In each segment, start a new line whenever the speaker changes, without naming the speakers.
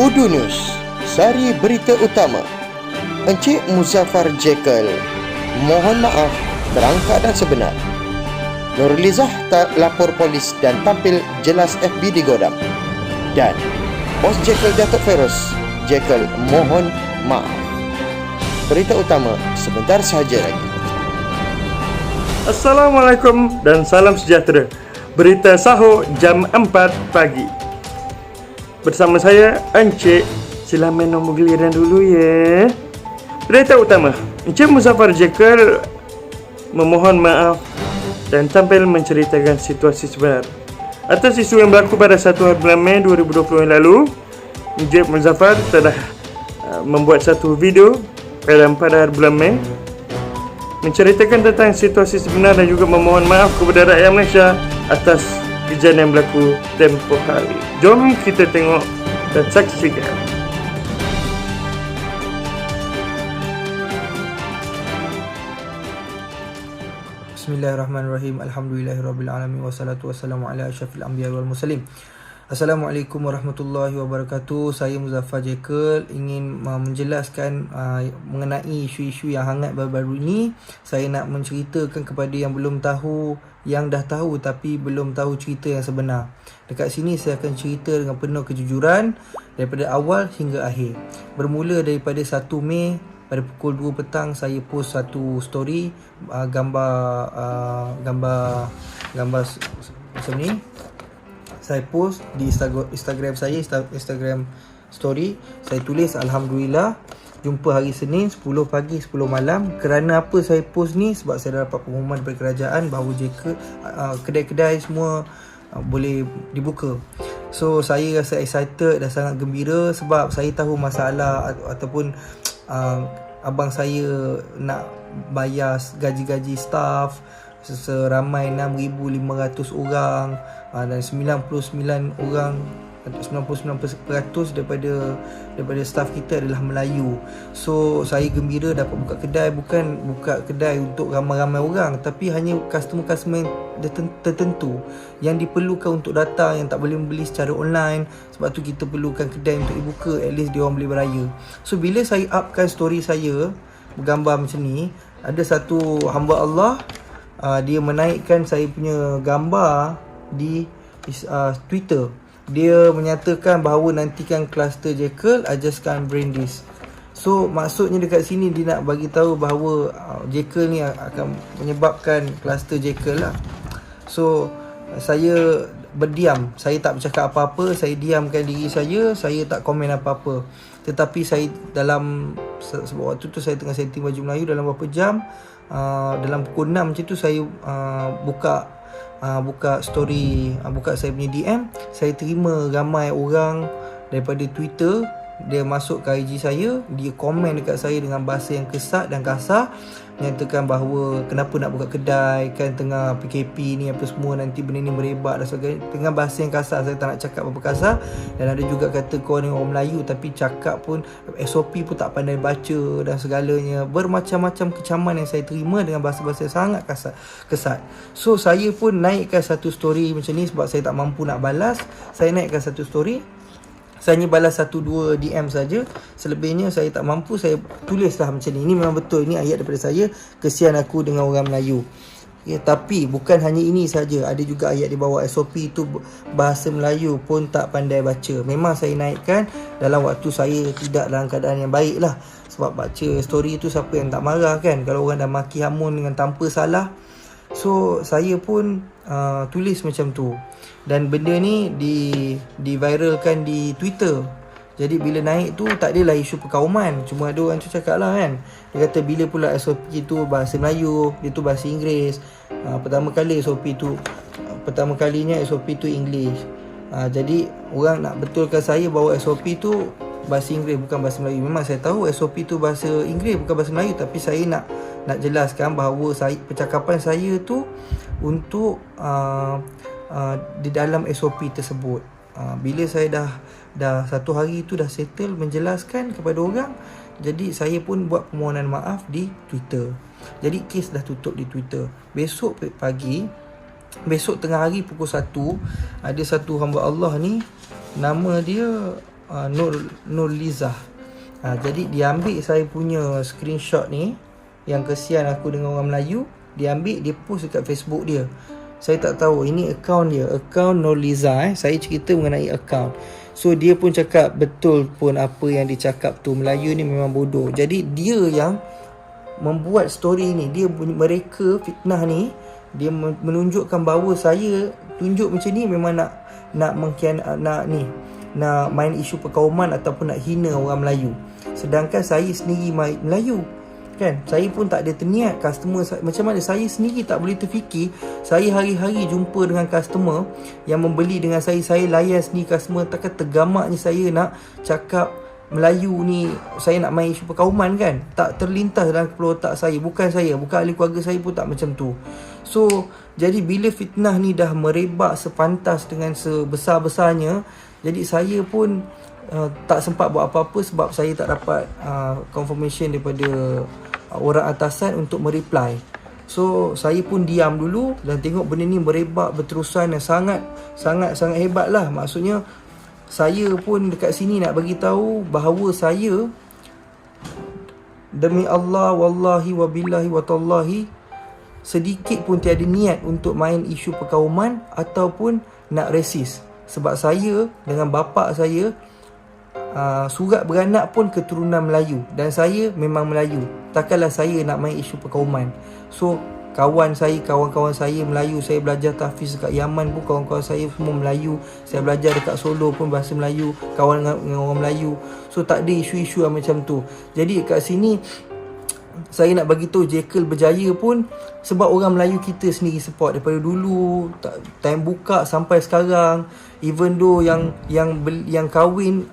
Udu News, Sari Berita Utama. Encik Muzaffar Jekyll mohon maaf terang keadaan sebenar. Nurlizah tak lapor polis dan tampil jelas FB digodam. Dan Bos Jekyll Datuk Feroz Jekyll mohon maaf. Berita utama sebentar sahaja lagi.
Assalamualaikum dan salam sejahtera. Berita sahur jam 4 pagi. Bersama saya Encik. Sila main nombor giliran dulu ya. Berita utama, Encik Muzaffar Jekyll memohon maaf dan tampil menceritakan situasi sebenar atas isu yang berlaku pada 1 hari bulan Mei 2020 yang lalu. Encik Muzaffar telah membuat satu video pada 4 hari bulan Mei menceritakan tentang situasi sebenar dan juga memohon maaf kepada rakyat Malaysia atas kejadian yang berlaku tempoh hari. Jom kita tengok dan saksikan.
Bismillahirrahmanirrahim. Alhamdulillahirrabbilalamin. Wassalatu wassalamu ala asyrafil anbiya wal mursalin. Assalamualaikum warahmatullahi wabarakatuh. Saya Muzaffar Jekyll ingin menjelaskan mengenai isu-isu yang hangat baru-baru ini. Saya nak menceritakan kepada yang belum tahu, yang dah tahu tapi belum tahu cerita yang sebenar. Dekat sini saya akan cerita dengan penuh kejujuran daripada awal hingga akhir. Bermula daripada 1 Mei pada pukul 2 petang saya post satu story gambar macam ni. Saya post di Instagram saya, Instagram story. Saya tulis Alhamdulillah jumpa hari Senin 10 pagi 10 malam. Kerana apa saya post ni? Sebab saya dapat pengumuman daripada kerajaan bahawa kedai-kedai semua boleh dibuka. So saya rasa excited dan sangat gembira sebab saya tahu masalah ataupun abang saya nak bayar gaji-gaji staff seramai 6,500 orang dan 99% daripada staff kita adalah Melayu. So saya gembira dapat buka kedai, bukan buka kedai untuk ramai-ramai orang, tapi hanya customer-customer tertentu yang diperlukan untuk datang, yang tak boleh membeli secara online. Sebab tu kita perlukan kedai untuk dibuka, at least dia orang boleh beraya. So bila saya upkan story saya bergambar macam ni, ada satu hamba Allah, dia menaikkan saya punya gambar di Twitter. Dia menyatakan bahawa nantikan kluster Jekyll, I just can't bring this. So maksudnya dekat sini dia nak bagi tahu bahawa Jekyll ni akan menyebabkan kluster Jekyll lah. So saya berdiam, saya tak bercakap apa-apa, saya diamkan diri saya tak komen apa-apa. Tetapi saya sebab waktu tu saya tengah setting baju Melayu, dalam beberapa jam, dalam pukul 6 macam tu saya buka story, buka saya punya DM. Saya terima ramai orang daripada Twitter. Dia masuk ke IG saya, dia komen dekat saya dengan bahasa yang kesat dan kasar, menyatakan bahawa kenapa nak buka kedai, kan tengah PKP ni apa semua, nanti benda ni merebak dan sebagainya, dengan bahasa yang kasar. Saya tak nak cakap apa kasar. Dan ada juga kata kau ni orang Melayu tapi cakap pun SOP pun tak pandai baca dan segalanya. Bermacam-macam kecaman yang saya terima dengan bahasa-bahasa yang sangat kesat. So saya pun naikkan satu story macam ni sebab saya tak mampu nak balas. Saya naikkan satu story, saya hanya balas 1-2 DM saja. Selebihnya saya tak mampu. Saya tulislah macam ni. Ini memang betul. Ini ayat daripada saya. Kesian aku dengan orang Melayu. Ya, tapi bukan hanya ini saja. Ada juga ayat di bawah SOP itu bahasa Melayu pun tak pandai baca. Memang saya naikkan dalam waktu saya tidak dalam keadaan yang baik lah. Sebab baca story itu siapa yang tak marah kan, kalau orang dah maki hamun dengan tanpa salah. So saya pun tulis macam tu. Dan benda ni diviralkan di Twitter. Jadi bila naik tu tak adalah isu perkauman. Cuma ada orang tu cakap lah kan, dia kata bila pula SOP tu bahasa Melayu, dia tu bahasa Inggeris. Pertama kalinya SOP tu English. Jadi orang nak betulkan saya bahawa SOP tu bahasa Inggeris bukan bahasa Melayu. Memang saya tahu SOP tu bahasa Inggeris bukan bahasa Melayu, tapi saya nak jelaskan bahawa percakapan saya tu untuk di dalam SOP tersebut. Bila saya dah satu hari tu dah settle menjelaskan kepada orang, jadi saya pun buat permohonan maaf di Twitter. Jadi kes dah tutup di Twitter. Besok tengah hari pukul 1, ada satu hamba Allah ni, nama dia Nurlizah. Jadi dia ambil saya punya screenshot ni, yang kesian aku dengan orang Melayu, dia ambil, dia post dekat Facebook dia. Saya tak tahu ini akaun dia, akaun Nurlizah. Saya cerita mengenai akaun. So dia pun cakap betul pun apa yang dia cakap tu, Melayu ni memang bodoh. Jadi dia yang membuat story ni, mereka fitnah ni, dia menunjukkan bahawa saya tunjuk macam ni memang nak main isu perkauman ataupun nak hina orang Melayu. Sedangkan saya sendiri Melayu kan, saya pun tak ada terniat. Customer macam mana saya sendiri tak boleh terfikir. Saya hari-hari jumpa dengan customer yang membeli dengan saya layan sendiri customer. Takkan tergamaknya saya nak cakap Melayu ni, saya nak main isu perkauman kan. Tak terlintas dalam kepala otak saya. Bukan ahli keluarga saya pun tak macam tu. So jadi bila fitnah ni dah merebak sepantas dengan sebesar-besarnya, jadi saya pun tak sempat buat apa-apa sebab saya tak dapat confirmation daripada orang atasan untuk mereply. So saya pun diam dulu dan tengok benda ni merebak berterusan dan sangat hebat lah. Maksudnya saya pun dekat sini nak bagi tahu bahawa saya, demi Allah, wallahi wabillahi watallahi, sedikit pun tiada niat untuk main isu perkauman ataupun nak resis. Sebab saya dengan bapa saya surat beranak pun keturunan Melayu dan saya memang Melayu. Takkanlah saya nak main isu perkauman. So kawan-kawan saya Melayu, saya belajar tahfiz dekat Yaman pun kawan-kawan saya semua Melayu. Saya belajar dekat Solo pun bahasa Melayu, kawan dengan orang Melayu. So tak ada isu-isu yang macam tu. Jadi kat sini saya nak bagi tahu Jekyll berjaya pun sebab orang Melayu kita sendiri support daripada dulu, time buka sampai sekarang. Even though yang kahwin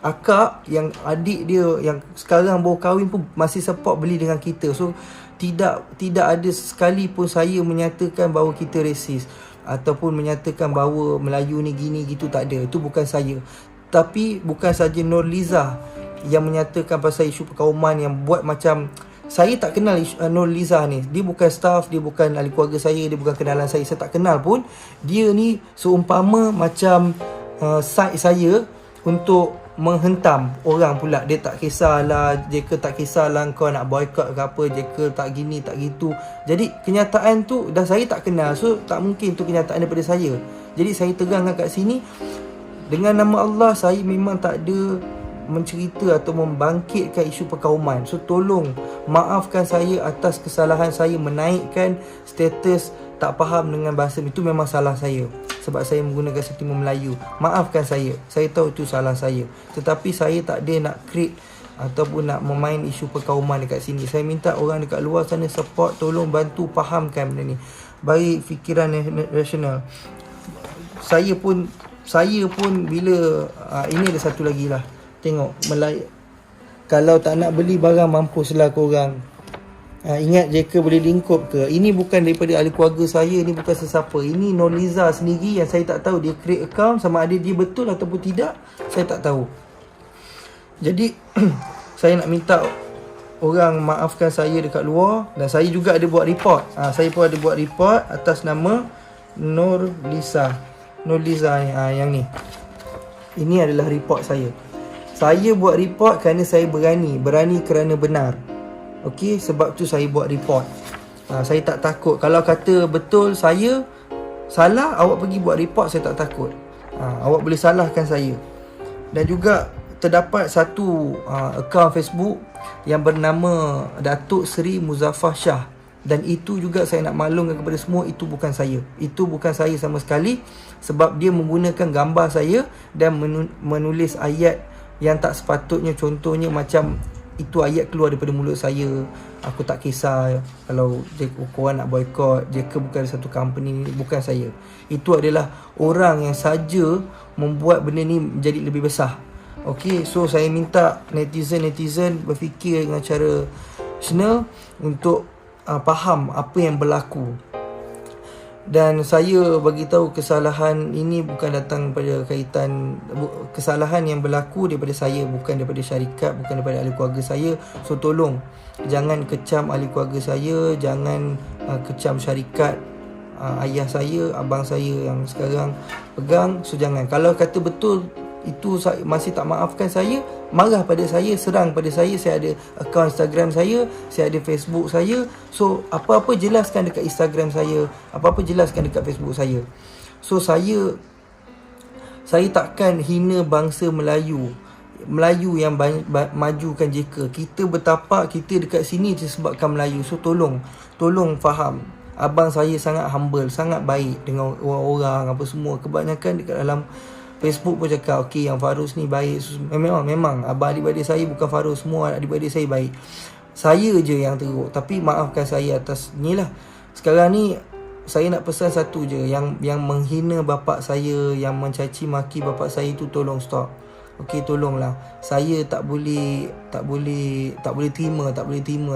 akak, yang adik dia yang sekarang baru kahwin pun masih support beli dengan kita. So tidak ada sekali pun saya menyatakan bahawa kita resis ataupun menyatakan bahawa Melayu ni gini gitu, tak ada. Itu bukan saya. Tapi bukan saja Nurlizah yang menyatakan pasal isu perkauman, yang buat macam saya tak kenal Nurlizah ni. Dia bukan staff, dia bukan ahli keluarga saya, dia bukan kenalan saya tak kenal pun. Dia ni seumpama macam side saya untuk menghentam orang pula. Dia tak kisahlah, Jekyll tak kisahlah kau nak boycott ke apa, Jekyll tak gini tak gitu. Jadi kenyataan tu dah saya tak kenal, so tak mungkin tu kenyataan daripada saya. Jadi saya terangkan kat sini, dengan nama Allah saya memang tak ada mencerita atau membangkitkan isu perkauman. So tolong maafkan saya atas kesalahan saya menaikkan status tak faham dengan bahasa. Itu memang salah saya sebab saya menggunakan sentimen Melayu. Maafkan saya tahu itu salah saya. Tetapi saya tak ada nak create ataupun nak memain isu perkauman dekat sini. Saya minta orang dekat luar sana support, tolong bantu fahamkan benda ni. Bagi fikiran rasional. Saya pun bila ini ada satu lagi lah. Tengok kalau tak nak beli barang, mampuslah korang. Ingat Jekyll boleh lingkup ke? Ini bukan daripada ahli keluarga saya, ini bukan sesiapa. Ini Nurlizah sendiri yang saya tak tahu dia create account, sama ada dia betul ataupun tidak, saya tak tahu. Jadi saya nak minta orang maafkan saya dekat luar. Dan saya juga ada buat report. Saya pun ada buat report atas nama Nurlizah ni. Yang ni, ini adalah report saya. Saya buat report kerana saya berani kerana benar. Okey, sebab tu saya buat report. Saya tak takut. Kalau kata betul saya salah, awak pergi buat report, saya tak takut. Awak boleh salahkan saya. Dan juga terdapat satu akaun Facebook yang bernama Datuk Seri Muzaffar Shah. Dan itu juga saya nak maklumkan kepada semua, itu bukan saya. Itu bukan saya sama sekali. Sebab dia menggunakan gambar saya dan menulis ayat yang tak sepatutnya. Contohnya macam itu ayat keluar daripada mulut saya, aku tak kisah kalau korang nak boycott, Jekyll bukan satu company. Bukan saya. Itu adalah orang yang saja membuat benda ni menjadi lebih besar. Okey, so saya minta netizen berfikir dengan cara rasional untuk faham apa yang berlaku. Dan saya bagi tahu kesalahan ini bukan datang pada kaitan, kesalahan yang berlaku daripada saya, bukan daripada syarikat, bukan daripada ahli keluarga saya. So tolong jangan kecam ahli keluarga saya, jangan kecam syarikat ayah saya, abang saya yang sekarang pegang. So jangan. Kalau kata betul itu masih tak maafkan saya, marah pada saya, serang pada saya ada akaun Instagram saya ada Facebook saya. So apa-apa jelaskan dekat Instagram saya, apa-apa jelaskan dekat Facebook saya. So saya takkan hina bangsa Melayu yang majukan JK. Kita bertapak, kita dekat sini disebabkan Melayu. So tolong faham. Abang saya sangat humble, sangat baik dengan orang-orang apa semua. Kebanyakan dekat dalam Facebook pun cakap, okey, yang Farus ni baik. Memang abang adik-adik saya bukan Farus, semua adik-adik saya baik. Saya je yang teruk. Tapi maafkan saya atas ni lah. Sekarang ni saya nak pesan satu je, yang menghina bapak saya, yang mencaci maki bapak saya tu, tolong stop. Okey, tolonglah. Saya tak boleh terima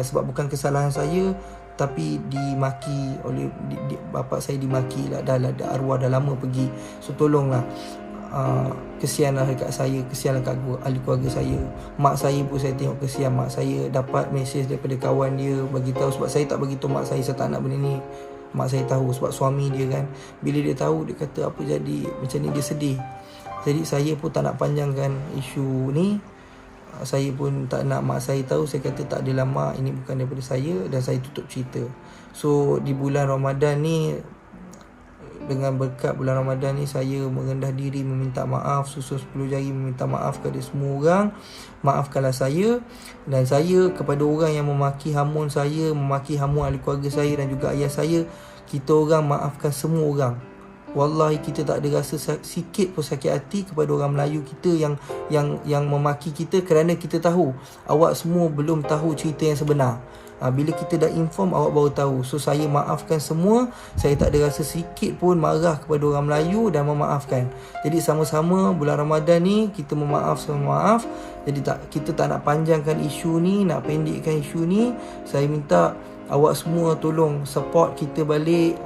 sebab bukan kesalahan saya, tapi dimaki oleh bapak saya, dimaki lah, dah arwah dah lama pergi. So tolonglah, kesianlah dekat saya, kesianlah kat ahli keluarga saya. Mak saya pun saya tengok kesian. Mak saya dapat mesej daripada kawan dia bagi tahu, sebab saya tak bagi tahu mak saya tak nak benda ni. Mak saya tahu sebab suami dia kan. Bila dia tahu, dia kata apa jadi macam ni, dia sedih. Jadi saya pun tak nak panjangkan isu ni. Saya pun tak nak mak saya tahu. Saya kata tak adalah mak, ini bukan daripada saya, dan saya tutup cerita. So di bulan Ramadan ni, dengan berkat bulan Ramadan ni, saya merendah diri meminta maaf, susun 10 jari meminta maaf kepada semua orang. Maafkanlah saya. Dan saya kepada orang yang memaki hamun saya, memaki hamun ahli keluarga saya dan juga ayah saya, kita orang maafkan semua orang. Wallahi kita tak ada rasa sikit pun sakit hati kepada orang Melayu kita yang memaki kita, kerana kita tahu awak semua belum tahu cerita yang sebenar. Bila kita dah inform, awak baru tahu. So saya maafkan semua. Saya tak ada rasa sikit pun marah kepada orang Melayu dan memaafkan. Jadi sama-sama bulan Ramadan ni kita memaaf sama maaf. Jadi kita tak nak panjangkan isu ni, nak pendekkan isu ni. Saya minta awak semua tolong support kita balik,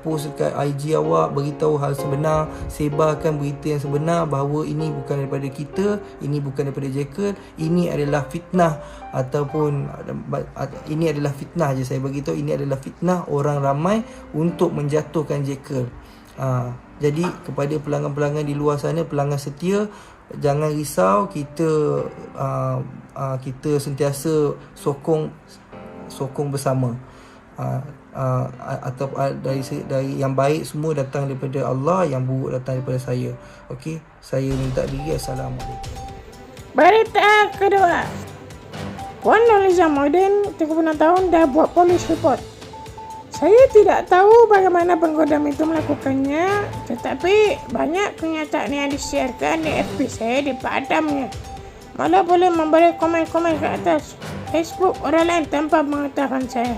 post dekat IG awak, beritahu hal sebenar, sebarkan berita yang sebenar bahawa ini bukan daripada kita, ini bukan daripada Jekyll, ini adalah fitnah, ataupun ini adalah fitnah je saya beritahu, ini adalah fitnah orang ramai untuk menjatuhkan Jekyll. Jadi kepada pelanggan-pelanggan di luar sana, pelanggan setia, jangan risau, kita sentiasa sokong bersama. Atau dari yang baik semua datang daripada Allah, yang buruk datang daripada saya. Okey, saya minta diri. Assalamualaikum.
Berita kedua, Puan Nurliza Mohidin, 36 tahun, dah buat polis report. Saya tidak tahu bagaimana penggodam itu melakukannya, tetapi banyak kenyataan yang disiarkan di FB saya dipadamnya. Malah boleh memberi komen-komen ke atas Facebook orang lain tanpa mengetahuan saya.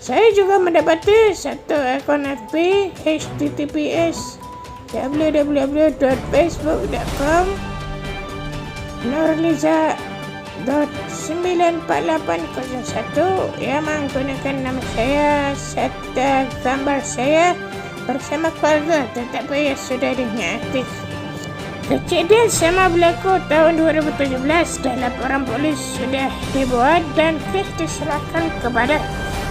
Saya juga mendapati satu akun FB https://www.facebook.com Nurliza.94801 yang menggunakan nama saya serta gambar saya bersama keluarga, tetapi sudah diaktif. Kejadian sama berlaku tahun 2017 dan laporan polis sudah dibuat dan kes diserahkan kepada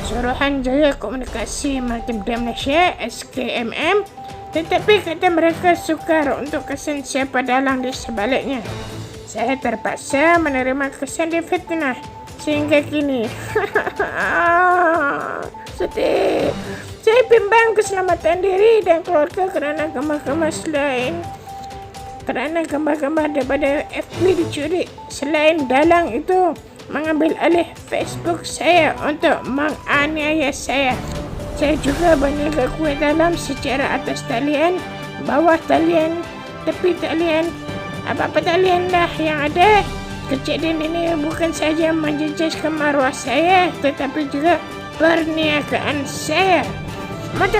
Suruhanjaya Komunikasi Multimedia Malaysia SKMM, tetapi kata mereka sukar untuk kesan siapa dalang di sebaliknya. Saya terpaksa menerima kesan difitnah sehingga kini. Sedih. Saya bimbang keselamatan diri dan keluarga kerana gambar-gambar daripada FB dicuri. Selain dalang itu mengambil alih Facebook saya untuk menganiaya saya. Saya juga berniaga kuih dalam secara atas talian, bawah talian, tepi talian, apa-apa talian dah yang ada. Kejadian ini bukan saja menjejaskan maruah saya, tetapi juga perniagaan saya. Mat.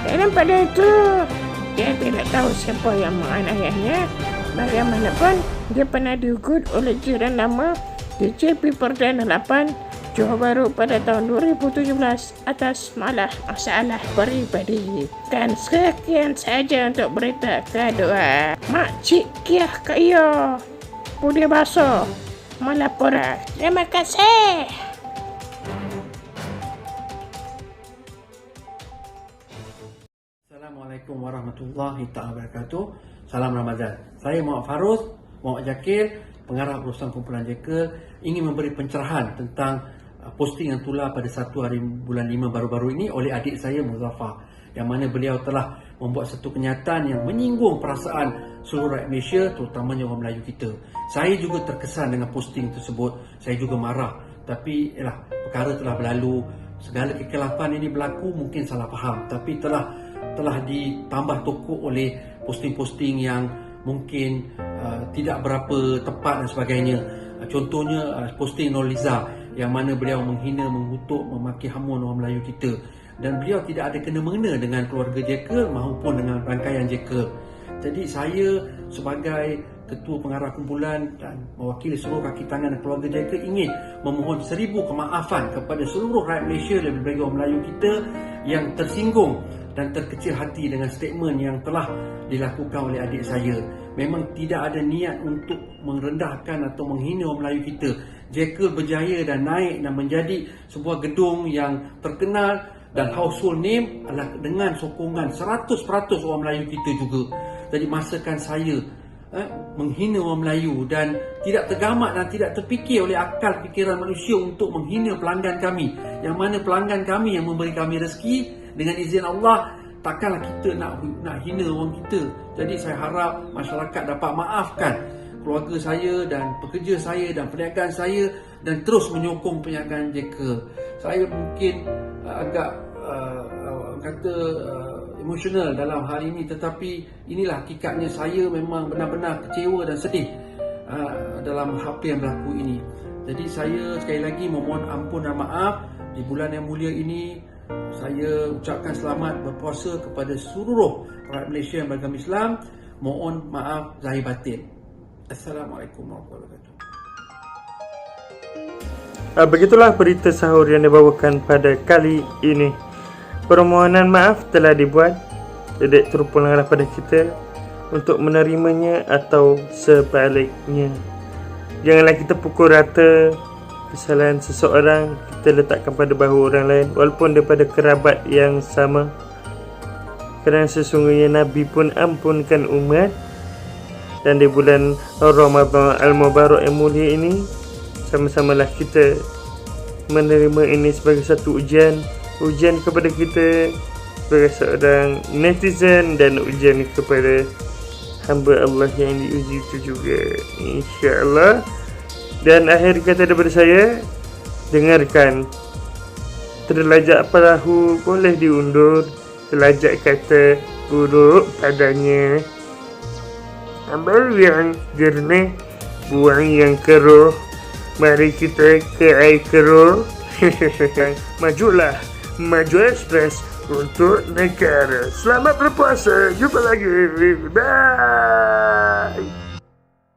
Dalam pada itu, dia tidak tahu siapa yang menganiayanya. Bagaimanapun, dia pernah diugut oleh jiran lama DJP Perdana 8 Johor Bahru pada tahun 2017 atas masalah peribadi. Dan sekian saja untuk berita kedua. Makcik Kiah Kaya Budi Baso melapor. Terima kasih.
Assalamualaikum warahmatullahi wabarakatuh. Salam Ramadan. Saya Muhammad Farus, Muhammad Jakir, pengarah perusahaan kumpulan Jekyll, ingin memberi pencerahan tentang posting yang tular pada 1 hari bulan 5 baru-baru ini oleh adik saya Muzaffar, yang mana beliau telah membuat satu kenyataan yang menyinggung perasaan seluruh rakyat Malaysia, terutamanya orang Melayu kita. Saya juga terkesan dengan posting tersebut. Saya juga marah. Tapi perkara telah berlalu. Segala kekelapan ini berlaku, mungkin salah faham, tapi telah ditambah tokok oleh posting-posting yang mungkin tidak berapa tepat dan sebagainya. Contohnya posting Nurliza yang mana beliau menghina, mengutuk, memaki hamun orang Melayu kita, dan beliau tidak ada kena-mengena dengan keluarga Jekyll maupun dengan rangkaian Jekyll. Jadi saya sebagai ketua pengarah kumpulan dan mewakili seluruh kaki tangan dan keluarga Jekyll ingin memohon 1000 kemaafan kepada seluruh rakyat Malaysia dan lebih-lebih orang Melayu kita yang tersinggung dan terkecil hati dengan statement yang telah dilakukan oleh adik saya. Memang tidak ada niat untuk merendahkan atau menghina orang Melayu kita. Jekyll berjaya dan naik dan menjadi sebuah gedung yang terkenal dan household name adalah dengan sokongan 100% orang Melayu kita juga. Jadi masakan saya menghina orang Melayu dan tidak tergamak dan tidak terfikir oleh akal fikiran manusia untuk menghina pelanggan kami, yang mana pelanggan kami yang memberi kami rezeki, dengan izin Allah takkanlah kita nak hina orang kita. Jadi saya harap masyarakat dapat maafkan keluarga saya dan pekerja saya dan perniagaan saya dan terus menyokong perniagaan Jekyll. Saya mungkin agak emosional dalam hal ini, tetapi inilah hakikatnya. Saya memang benar-benar kecewa dan sedih dalam apa yang berlaku ini. Jadi saya sekali lagi memohon ampun dan maaf. Di bulan yang mulia ini saya ucapkan selamat berpuasa kepada seluruh rakyat Malaysia yang beragama Islam. Mohon maaf zahir batin. Assalamualaikum warahmatullahi wabarakatuh.
Begitulah berita sahur yang dibawakan pada kali ini. Permohonan maaf telah dibuat. Tidak terpulanglah pada kita untuk menerimanya atau sebaliknya. Janganlah kita pukul rata kesalahan seseorang kita letakkan pada bahu orang lain, walaupun daripada kerabat yang sama. Kerana sesungguhnya Nabi pun ampunkan umat. Dan di bulan Ramadan Al-Mubarak yang mulia ini, sama-samalah kita menerima ini sebagai satu ujian kepada kita sebagai seorang netizen dan ujian kepada hamba Allah yang diuji itu juga, insya-Allah. Dan akhir kata daripada saya, dengarkan terlajak perahu boleh diundur, terlajak kata buruk padanya. Ambil yang jernih, buang yang keruh. Mari kita ke air keruh. Majulah, maju ekspres untuk negara. Selamat berpuasa. Jumpa lagi. Bye.